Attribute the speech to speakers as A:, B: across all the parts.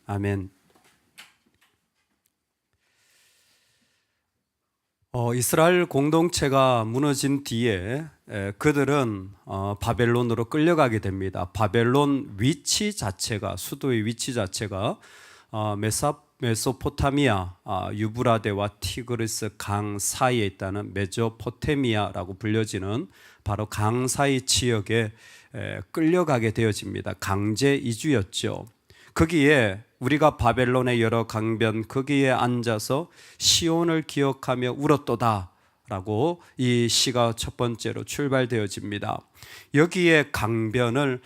A: 아멘. 이스라엘 공동체가 무너진 뒤에 그들은 바벨론으로 끌려가게 됩니다. 바벨론 위치 자체가, 수도의 위치 자체가 메소포타미아, 유브라데와 티그리스 강 사이에 있다는 메소포타미아라고 불려지는 바로 강 사이 지역에 끌려가게 되어집니다. 강제 이주였죠. 거기에 우리가 바벨론의 여러 강변 거기에 앉아서 시온을 기억하며 울었도다 라고 이 시가 첫 번째로 출발되어집니다. 여기에 강변을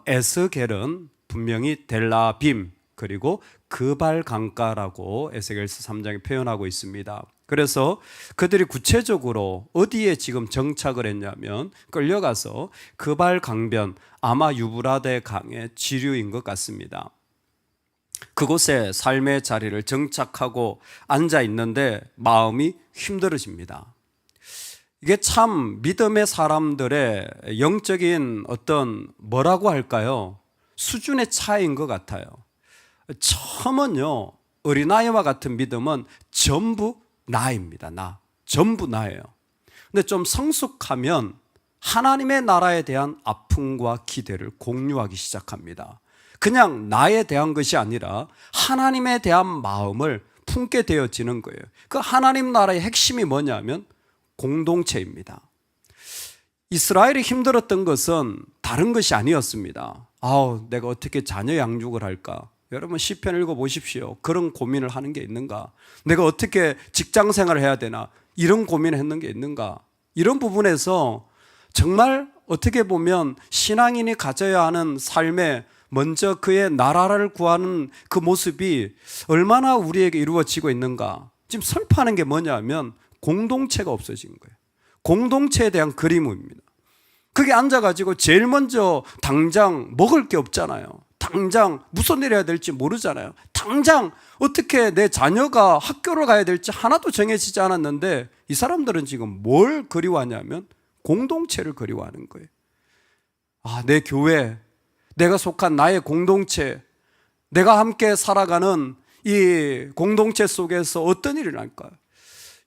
A: 에스겔은 분명히 델라빔 그리고 그발 강가라고 에스겔서 3장에 표현하고 있습니다. 그래서 그들이 구체적으로 어디에 지금 정착을 했냐면 끌려가서 그발 강변, 아마 유브라데 강의 지류인 것 같습니다. 그곳에 삶의 자리를 정착하고 앉아 있는데 마음이 힘들어집니다. 이게 참 믿음의 사람들의 영적인 어떤 뭐라고 할까요? 수준의 차이인 것 같아요. 처음은요, 어린아이와 같은 믿음은 전부 나입니다. 전부 나예요. 근데 좀 성숙하면 하나님의 나라에 대한 아픔과 기대를 공유하기 시작합니다. 그냥 나에 대한 것이 아니라 하나님에 대한 마음을 품게 되어지는 거예요. 그 하나님 나라의 핵심이 뭐냐면 공동체입니다. 이스라엘이 힘들었던 것은 다른 것이 아니었습니다. 내가 어떻게 자녀 양육을 할까? 여러분 시편 읽어보십시오. 그런 고민을 하는 게 있는가? 내가 어떻게 직장 생활을 해야 되나? 이런 고민을 했는 게 있는가? 이런 부분에서 정말 어떻게 보면 신앙인이 가져야 하는 삶에 먼저 그의 나라를 구하는 그 모습이 얼마나 우리에게 이루어지고 있는가? 지금 슬퍼하는 게 뭐냐면 공동체가 없어진 거예요. 공동체에 대한 그리움입니다. 거기 앉아가지고 제일 먼저 당장 먹을 게 없잖아요. 당장 무슨 일 해야 될지 모르잖아요. 당장 어떻게 내 자녀가 학교를 가야 될지 하나도 정해지지 않았는데 이 사람들은 지금 뭘 그리워하냐면 공동체를 그리워하는 거예요. 내 교회, 내가 속한 나의 공동체, 내가 함께 살아가는 이 공동체 속에서 어떤 일이 날까요?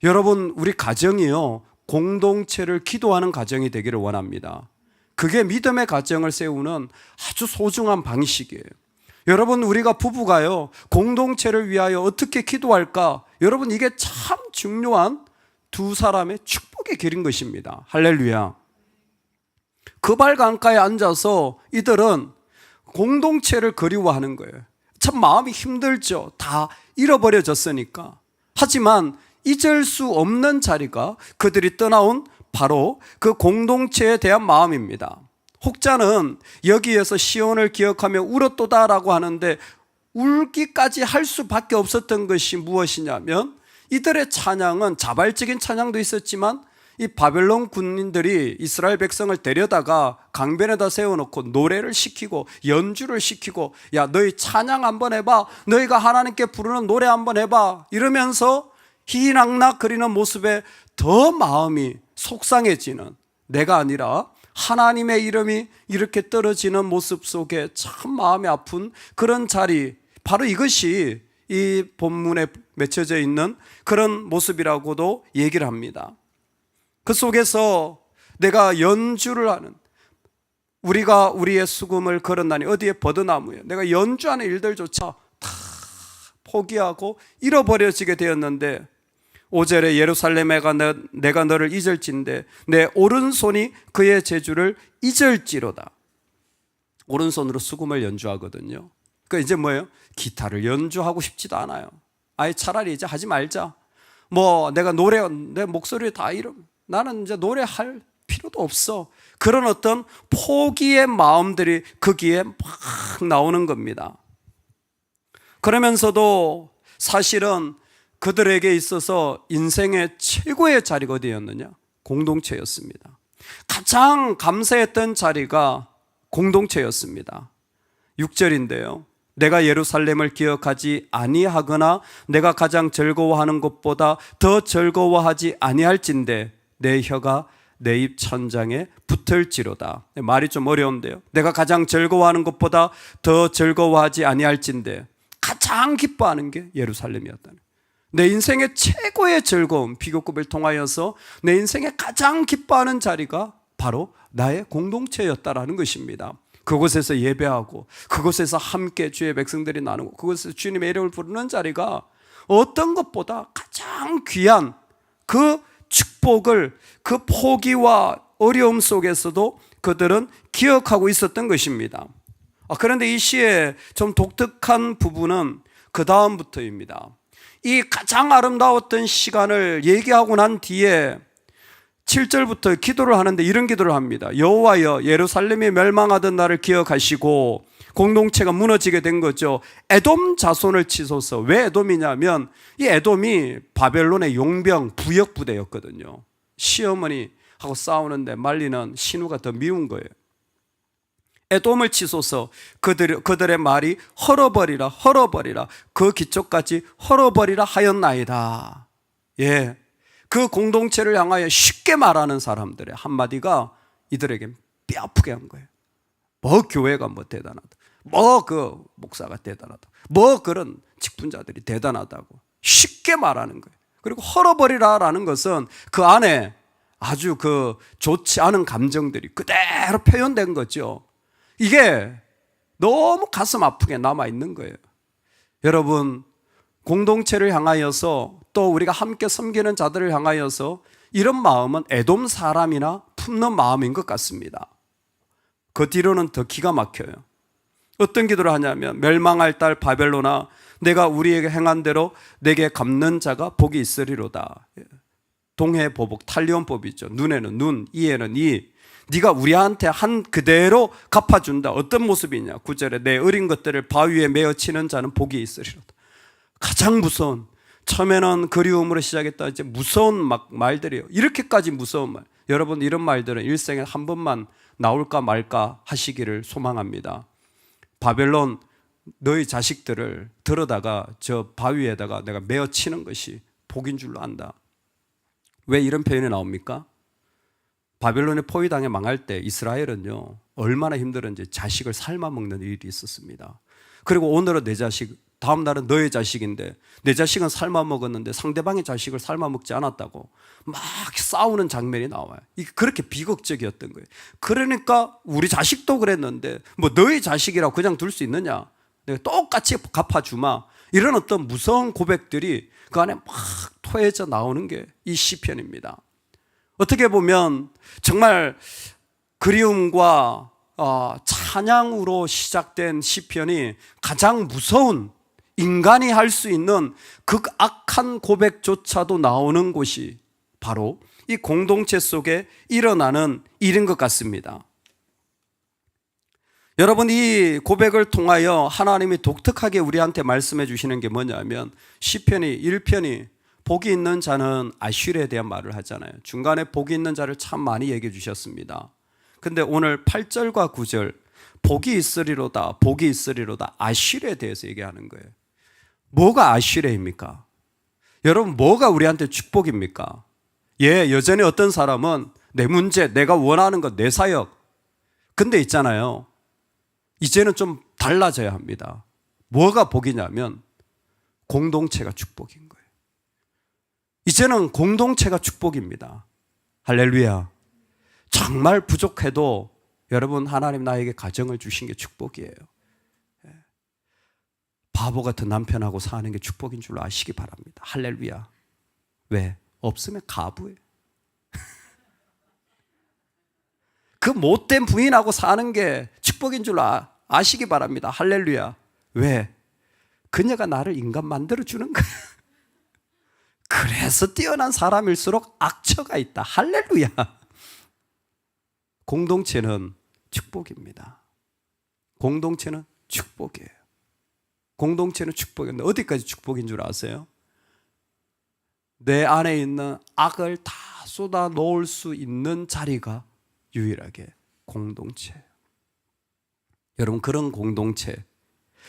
A: 여러분, 우리 가정이요, 공동체를 기도하는 가정이 되기를 원합니다. 그게 믿음의 가정을 세우는 아주 소중한 방식이에요. 여러분, 우리가 부부가요, 공동체를 위하여 어떻게 기도할까? 여러분, 이게 참 중요한 두 사람의 축복의 길인 것입니다. 할렐루야. 그발 강가에 앉아서 이들은 공동체를 그리워하는 거예요. 참 마음이 힘들죠. 다 잃어버려졌으니까. 하지만 잊을 수 없는 자리가 그들이 떠나온 바로 그 공동체에 대한 마음입니다. 혹자는 여기에서 시온을 기억하며 울었도다라고 하는데 울기까지 할 수밖에 없었던 것이 무엇이냐면 이들의 찬양은 자발적인 찬양도 있었지만 이 바벨론 군인들이 이스라엘 백성을 데려다가 강변에다 세워놓고 노래를 시키고 연주를 시키고 야 너희 찬양 한번 해봐, 너희가 하나님께 부르는 노래 한번 해봐 이러면서 희낙낙 거리는 모습에 더 마음이 속상해지는, 내가 아니라 하나님의 이름이 이렇게 떨어지는 모습 속에 참 마음이 아픈 그런 자리, 바로 이것이 이 본문에 맺혀져 있는 그런 모습이라고도 얘기를 합니다. 그 속에서 내가 연주를 하는, 우리가 우리의 수금을 걸었나니 어디에 버드나무에, 내가 연주하는 일들조차 다 포기하고 잃어버려지게 되었는데 5절에 예루살렘에 내가 너를 잊을진데 내 오른손이 그의 재주를 잊을지로다. 오른손으로 수금을 연주하거든요. 그러니까 이제 뭐예요? 기타를 연주하고 싶지도 않아요. 아예 차라리 이제 하지 말자. 내가 내 목소리 다 잃어. 나는 이제 노래할 필요도 없어. 그런 어떤 포기의 마음들이 거기에 막 나오는 겁니다. 그러면서도 사실은 그들에게 있어서 인생의 최고의 자리가 어디였느냐? 공동체였습니다. 가장 감사했던 자리가 공동체였습니다. 6절인데요. 내가 예루살렘을 기억하지 아니하거나 내가 가장 즐거워하는 것보다 더 즐거워하지 아니할진대 내 혀가 내 입 천장에 붙을지로다. 말이 좀 어려운데요. 내가 가장 즐거워하는 것보다 더 즐거워하지 아니할진대 가장 기뻐하는 게 예루살렘이었다는 거예요. 내 인생의 최고의 즐거움, 비교급을 통하여서 내 인생의 가장 기뻐하는 자리가 바로 나의 공동체였다라는 것입니다. 그곳에서 예배하고 그곳에서 함께 주의 백성들이 나누고 그곳에서 주님의 이름을 부르는 자리가 어떤 것보다 가장 귀한 그 축복을 그 포기와 어려움 속에서도 그들은 기억하고 있었던 것입니다. 그런데 이 시의 좀 독특한 부분은 그 다음부터입니다. 이 가장 아름다웠던 시간을 얘기하고 난 뒤에 7절부터 기도를 하는데 이런 기도를 합니다. 여호와여, 예루살렘이 멸망하던 날을 기억하시고 공동체가 무너지게 된 거죠. 에돔 자손을 치소서. 왜 에돔이냐면 이 에돔이 바벨론의 용병 부역부대였거든요. 시어머니하고 싸우는데 말리는 신우가 더 미운 거예요. 에돔을 치소서. 그들의 말이 헐어버리라 헐어버리라 그 기초까지 헐어버리라 하였나이다. 예, 그 공동체를 향하여 쉽게 말하는 사람들의 한마디가 이들에게 뼈아프게 한 거예요. 뭐 교회가 뭐 대단하다, 뭐 그 목사가 대단하다, 뭐 그런 직분자들이 대단하다고 쉽게 말하는 거예요. 그리고 헐어버리라라는 것은 그 안에 아주 그 좋지 않은 감정들이 그대로 표현된 거죠. 이게 너무 가슴 아프게 남아있는 거예요. 여러분, 공동체를 향하여서 또 우리가 함께 섬기는 자들을 향하여서 이런 마음은 에돔 사람이나 품는 마음인 것 같습니다. 그 뒤로는 더 기가 막혀요. 어떤 기도를 하냐면 멸망할 딸 바벨론아, 내가 우리에게 행한 대로 내게 갚는 자가 복이 있으리로다. 동해보복 탈리온법이죠. 눈에는 눈, 이에는 이. 네가 우리한테 한 그대로 갚아준다. 어떤 모습이냐? 9절에 내 어린 것들을 바위에 메어 치는 자는 복이 있으리로다. 가장 무서운, 처음에는 그리움으로 시작했다 이제 무서운 말들이에요. 이렇게까지 무서운 말. 여러분, 이런 말들은 일생에 한 번만 나올까 말까 하시기를 소망합니다. 바벨론, 너희 자식들을 들어다가 저 바위에다가 내가 메어 치는 것이 복인 줄로 안다. 왜 이런 표현이 나옵니까? 바벨론의 포위당에 망할 때 이스라엘은요 얼마나 힘들었는지 자식을 삶아먹는 일이 있었습니다. 그리고 오늘은 내 자식, 다음 날은 너의 자식인데 내 자식은 삶아먹었는데 상대방의 자식을 삶아먹지 않았다고 막 싸우는 장면이 나와요. 이게 그렇게 비극적이었던 거예요. 그러니까 우리 자식도 그랬는데 뭐 너의 자식이라고 그냥 둘 수 있느냐, 내가 똑같이 갚아주마, 이런 어떤 무서운 고백들이 그 안에 막 토해져 나오는 게 이 시편입니다. 어떻게 보면 정말 그리움과 찬양으로 시작된 시편이 가장 무서운, 인간이 할 수 있는 극악한 고백조차도 나오는 곳이 바로 이 공동체 속에 일어나는 일인 것 같습니다. 여러분, 이 고백을 통하여 하나님이 독특하게 우리한테 말씀해 주시는 게 뭐냐면 시편이 1편이 복이 있는 자는 아슈르에 대한 말을 하잖아요. 중간에 복이 있는 자를 참 많이 얘기해 주셨습니다. 근데 오늘 8절과 9절 복이 있으리로다, 복이 있으리로다, 아슈르에 대해서 얘기하는 거예요. 뭐가 아슈르입니까? 여러분, 뭐가 우리한테 축복입니까? 예, 여전히 어떤 사람은 내 문제, 내가 원하는 것, 내 사역. 근데 있잖아요, 이제는 좀 달라져야 합니다. 뭐가 복이냐면 공동체가 축복인 거예요. 이제는 공동체가 축복입니다. 할렐루야. 정말 부족해도 여러분, 하나님 나에게 가정을 주신 게 축복이에요. 바보 같은 남편하고 사는 게 축복인 줄 아시기 바랍니다. 할렐루야. 왜? 없으면 가부예요. 그 못된 부인하고 사는 게 축복인 줄 아시기 바랍니다. 할렐루야. 왜? 그녀가 나를 인간 만들어주는 거예요. 그래서 뛰어난 사람일수록 악처가 있다. 할렐루야. 공동체는 축복입니다. 공동체는 축복이에요. 공동체는 축복인데 어디까지 축복인 줄 아세요? 내 안에 있는 악을 다 쏟아 놓을 수 있는 자리가 유일하게 공동체예요. 여러분, 그런 공동체,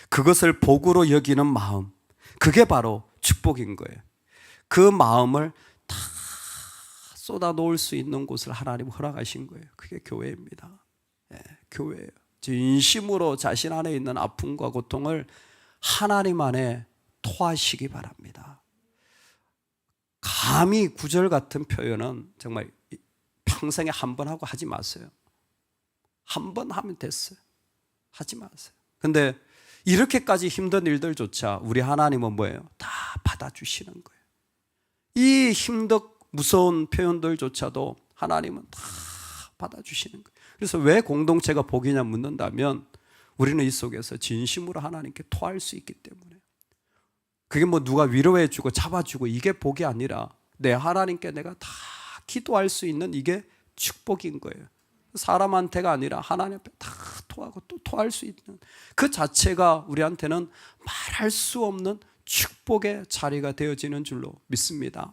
A: 그것을 복으로 여기는 마음, 그게 바로 축복인 거예요. 그 마음을 다 쏟아 놓을 수 있는 곳을 하나님 허락하신 거예요. 그게 교회입니다. 네, 교회예요. 진심으로 자신 안에 있는 아픔과 고통을 하나님 안에 토하시기 바랍니다. 감히 구절 같은 표현은 정말 평생에 한 번 하고 하지 마세요. 한 번 하면 됐어요. 하지 마세요. 근데 이렇게까지 힘든 일들조차 우리 하나님은 뭐예요? 다 받아주시는 거예요. 이 힘든 무서운 표현들조차도 하나님은 다 받아주시는 거예요. 그래서 왜 공동체가 복이냐 묻는다면 우리는 이 속에서 진심으로 하나님께 토할 수 있기 때문에. 그게 뭐 누가 위로해주고 잡아주고 이게 복이 아니라 내 하나님께 내가 다 기도할 수 있는 이게 축복인 거예요. 사람한테가 아니라 하나님 앞에 다 토하고 또 토할 수 있는 그 자체가 우리한테는 말할 수 없는 축복의 자리가 되어지는 줄로 믿습니다.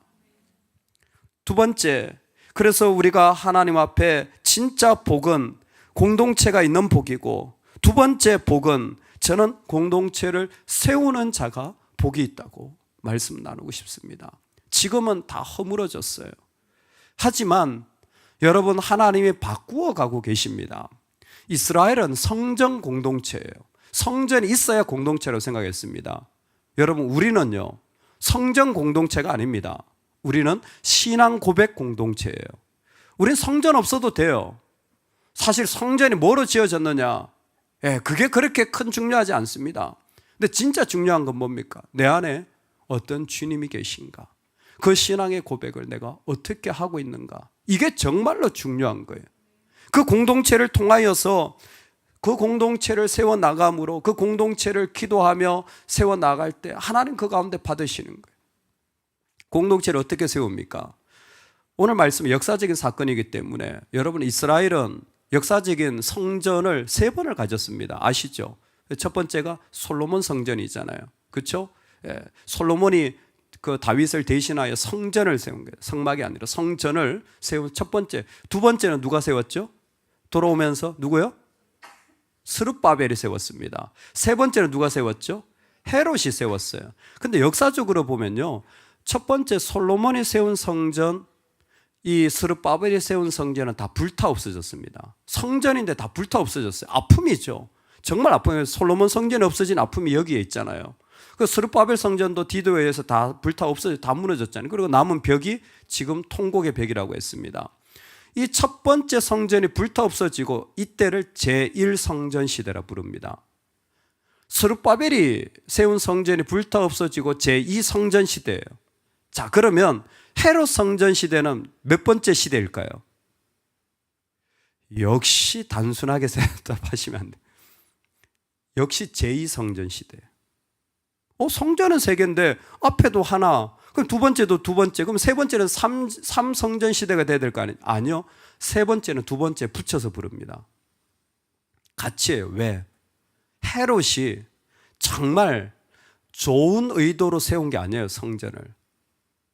A: 두 번째, 그래서 우리가 하나님 앞에 진짜 복은 공동체가 있는 복이고, 두 번째 복은 저는 공동체를 세우는 자가 복이 있다고 말씀 나누고 싶습니다. 지금은 다 허물어졌어요. 하지만 여러분, 하나님이 바꾸어 가고 계십니다. 이스라엘은 성전 공동체예요. 성전이 있어야 공동체로 생각했습니다. 여러분, 우리는요, 성전 공동체가 아닙니다. 우리는 신앙 고백 공동체예요. 우린 성전 없어도 돼요. 사실 성전이 뭐로 지어졌느냐, 그게 그렇게 큰 중요하지 않습니다. 근데 진짜 중요한 건 뭡니까? 내 안에 어떤 주님이 계신가? 그 신앙의 고백을 내가 어떻게 하고 있는가? 이게 정말로 중요한 거예요. 그 공동체를 통하여서 그 공동체를 세워나감으로 그 공동체를 기도하며 세워나갈 때 하나님 그 가운데 받으시는 거예요. 공동체를 어떻게 세웁니까? 오늘 말씀은 역사적인 사건이기 때문에 여러분, 이스라엘은 역사적인 성전을 3번을 가졌습니다. 아시죠? 첫 번째가 솔로몬 성전이잖아요. 그렇죠? 솔로몬이 그 다윗을 대신하여 성전을 세운 거예요. 성막이 아니라 성전을 세운 첫 번째. 두 번째는 누가 세웠죠? 돌아오면서 누구요? 스룹바벨이 세웠습니다. 세 번째는 누가 세웠죠? 헤롯이 세웠어요. 근데 역사적으로 보면요, 첫 번째 솔로몬이 세운 성전, 이 스룹바벨이 세운 성전은 다 불타 없어졌습니다. 성전인데 다 불타 없어졌어요. 아픔이죠. 정말 아픔이에요. 솔로몬 성전이 없어진 아픔이 여기에 있잖아요. 그 스룹바벨 성전도 디도에 의해서 다 불타 없어져, 다 무너졌잖아요. 그리고 남은 벽이 지금 통곡의 벽이라고 했습니다. 이 첫 번째 성전이 불타 없어지고 이때를 제1성전 시대라 부릅니다. 스룹바벨이 세운 성전이 불타 없어지고 제2성전 시대예요. 자, 그러면 헤롯 성전 시대는 몇 번째 시대일까요? 역시 단순하게 대답하시면 안 돼요. 역시 제2성전 시대예요. 성전은 3개인데 앞에도 하나, 그럼 두 번째도 두 번째, 그럼 세 번째는 3성전 시대가 돼야 될 거 아니에요? 아니요. 세 번째는 두 번째 붙여서 부릅니다. 같이 해요. 왜? 헤롯이 정말 좋은 의도로 세운 게 아니에요, 성전을.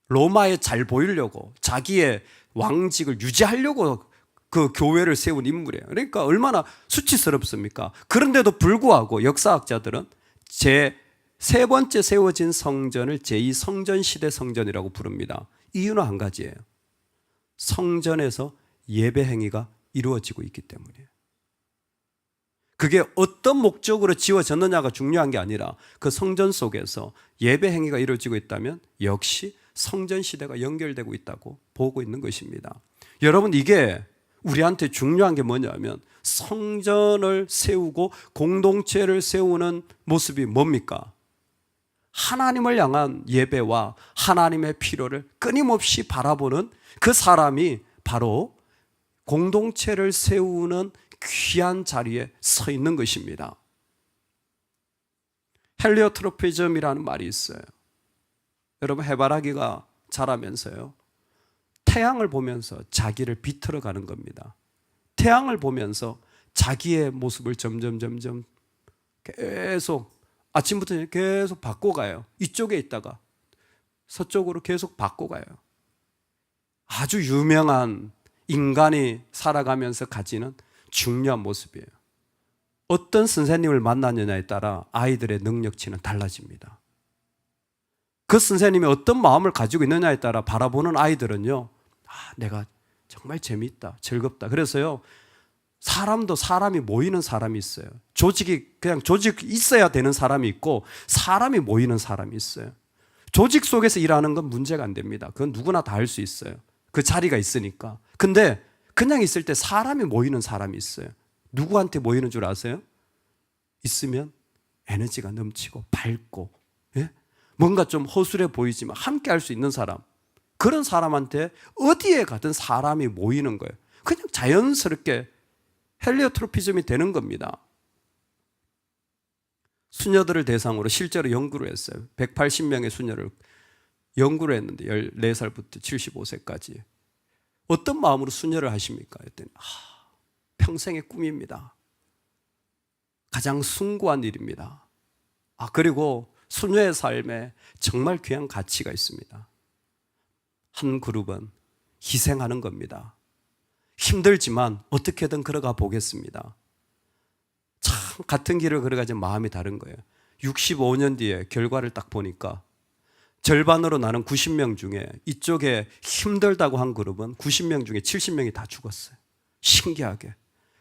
A: 로마에 잘 보이려고, 자기의 왕직을 유지하려고 그 교회를 세운 인물이에요. 그러니까 얼마나 수치스럽습니까? 그런데도 불구하고 역사학자들은 세 번째 세워진 성전을 제2성전 시대 성전이라고 부릅니다. 이유는 한 가지예요. 성전에서 예배 행위가 이루어지고 있기 때문이에요. 그게 어떤 목적으로 지어졌느냐가 중요한 게 아니라 그 성전 속에서 예배 행위가 이루어지고 있다면 역시 성전 시대가 연결되고 있다고 보고 있는 것입니다. 여러분, 이게 우리한테 중요한 게 뭐냐면 성전을 세우고 공동체를 세우는 모습이 뭡니까? 하나님을 향한 예배와 하나님의 필요를 끊임없이 바라보는 그 사람이 바로 공동체를 세우는 귀한 자리에 서 있는 것입니다. 헬리오트로피즘이라는 말이 있어요. 여러분, 해바라기가 자라면서요, 태양을 보면서 자기를 비틀어 가는 겁니다. 태양을 보면서 자기의 모습을 점점 계속 아침부터 계속 바꿔가요. 이쪽에 있다가 서쪽으로 계속 바꿔가요. 아주 유명한 인간이 살아가면서 가지는 중요한 모습이에요. 어떤 선생님을 만나느냐에 따라 아이들의 능력치는 달라집니다. 그 선생님이 어떤 마음을 가지고 있느냐에 따라 바라보는 아이들은요, 내가 정말 재미있다, 즐겁다. 그래서요, 사람도 사람이 모이는 사람이 있어요. 조직이 그냥 조직 있어야 되는 사람이 있고 사람이 모이는 사람이 있어요. 조직 속에서 일하는 건 문제가 안 됩니다. 그건 누구나 다 할 수 있어요. 그 자리가 있으니까. 근데 그냥 있을 때 사람이 모이는 사람이 있어요. 누구한테 모이는 줄 아세요? 있으면 에너지가 넘치고 밝고, 예? 뭔가 좀 허술해 보이지만 함께 할 수 있는 사람, 그런 사람한테 어디에 가든 사람이 모이는 거예요. 그냥 자연스럽게 헬리오트로피즘이 되는 겁니다. 수녀들을 대상으로 실제로 연구를 했어요. 180명의 수녀를 연구를 했는데 14살부터 75세까지 어떤 마음으로 수녀를 하십니까? 했더니 평생의 꿈입니다. 가장 숭고한 일입니다. 그리고 수녀의 삶에 정말 귀한 가치가 있습니다. 한 그룹은 희생하는 겁니다. 힘들지만 어떻게든 걸어가 보겠습니다. 참 같은 길을 걸어가지 마음이 다른 거예요. 65년 뒤에 결과를 딱 보니까 절반으로 나눈 90명 중에 이쪽에 힘들다고 한 그룹은 90명 중에 70명이 다 죽었어요. 신기하게.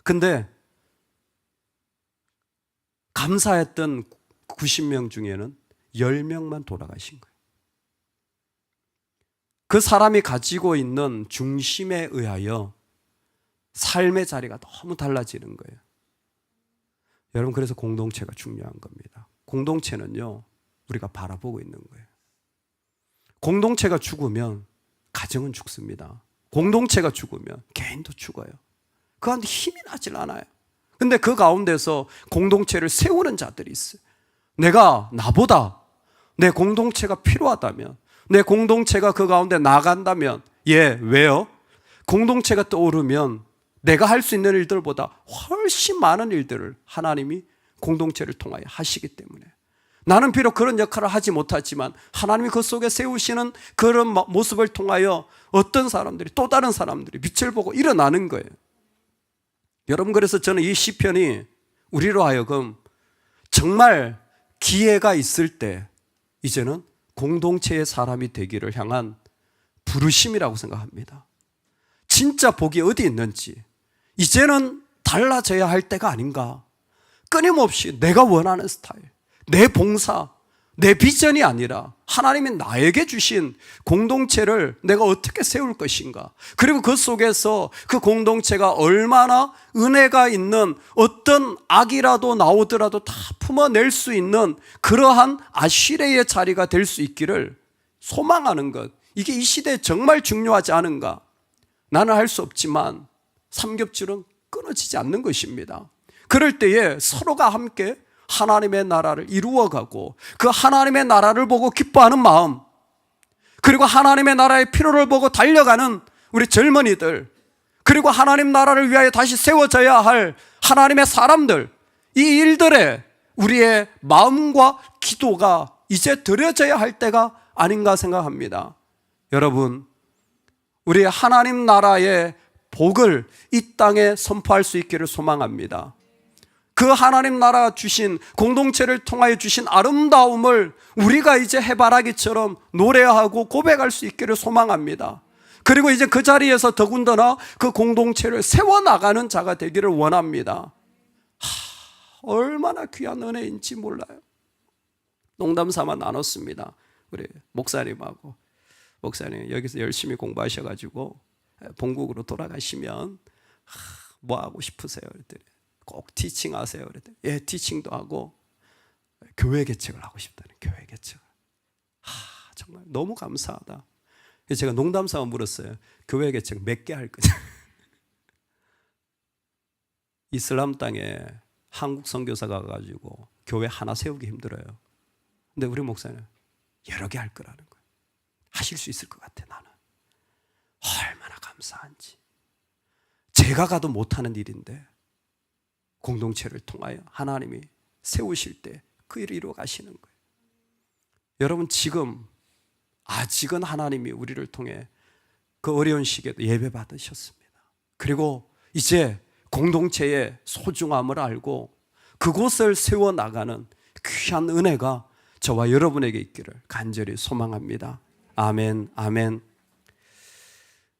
A: 근데 감사했던 90명 중에는 10명만 돌아가신 거예요. 그 사람이 가지고 있는 중심에 의하여 삶의 자리가 너무 달라지는 거예요. 여러분, 그래서 공동체가 중요한 겁니다. 공동체는요, 우리가 바라보고 있는 거예요. 공동체가 죽으면 가정은 죽습니다. 공동체가 죽으면 개인도 죽어요. 그 가운데 힘이 나질 않아요. 근데 그 가운데서 공동체를 세우는 자들이 있어요. 내가 나보다 내 공동체가 필요하다면, 내 공동체가 그 가운데 나간다면, 왜요? 공동체가 떠오르면 내가 할 수 있는 일들보다 훨씬 많은 일들을 하나님이 공동체를 통하여 하시기 때문에, 나는 비록 그런 역할을 하지 못하지만 하나님이 그 속에 세우시는 그런 모습을 통하여 어떤 사람들이, 또 다른 사람들이 빛을 보고 일어나는 거예요. 여러분, 그래서 저는 이 시편이 우리로 하여금 정말 기회가 있을 때 이제는 공동체의 사람이 되기를 향한 부르심이라고 생각합니다. 진짜 복이 어디 있는지 이제는 달라져야 할 때가 아닌가. 끊임없이 내가 원하는 스타일, 내 봉사, 내 비전이 아니라 하나님이 나에게 주신 공동체를 내가 어떻게 세울 것인가, 그리고 그 속에서 그 공동체가 얼마나 은혜가 있는, 어떤 악이라도 나오더라도 다 품어낼 수 있는 그러한 아시레의 자리가 될 수 있기를 소망하는 것, 이게 이 시대에 정말 중요하지 않은가. 나는 할 수 없지만 삼겹줄은 끊어지지 않는 것입니다. 그럴 때에 서로가 함께 하나님의 나라를 이루어가고, 그 하나님의 나라를 보고 기뻐하는 마음, 그리고 하나님의 나라의 필요를 보고 달려가는 우리 젊은이들, 그리고 하나님 나라를 위하여 다시 세워져야 할 하나님의 사람들, 이 일들에 우리의 마음과 기도가 이제 드려져야 할 때가 아닌가 생각합니다. 여러분, 우리 하나님 나라의 복을 이 땅에 선포할 수 있기를 소망합니다. 그 하나님 나라 주신, 공동체를 통하여 주신 아름다움을 우리가 이제 해바라기처럼 노래하고 고백할 수 있기를 소망합니다. 그리고 이제 그 자리에서 더군다나 그 공동체를 세워나가는 자가 되기를 원합니다. 얼마나 귀한 은혜인지 몰라요. 농담 삼아 나눴습니다. 우리 목사님하고, 목사님 여기서 열심히 공부하셔가지고 본국으로 돌아가시면 뭐 하고 싶으세요? 그랬더니 꼭 티칭 하세요. 그랬더니 티칭도 하고 교회 개척을 하고 싶다는, 교회 개척을. 정말 너무 감사하다. 그래서 제가 농담 삼아 물었어요. 교회 개척 몇 개 할 거냐? 이슬람 땅에 한국 선교사가 가가지고 교회 하나 세우기 힘들어요. 근데 우리 목사는 여러 개 할 거라는 거예요. 하실 수 있을 것 같아. 나는 얼마나 감사한지. 제가 가도 못하는 일인데 공동체를 통하여 하나님이 세우실 때 그 일을 이루어 가시는 거예요. 여러분, 지금 아직은 하나님이 우리를 통해 그 어려운 시기에도 예배 받으셨습니다. 그리고 이제 공동체의 소중함을 알고 그곳을 세워나가는 귀한 은혜가 저와 여러분에게 있기를 간절히 소망합니다. 아멘, 아멘.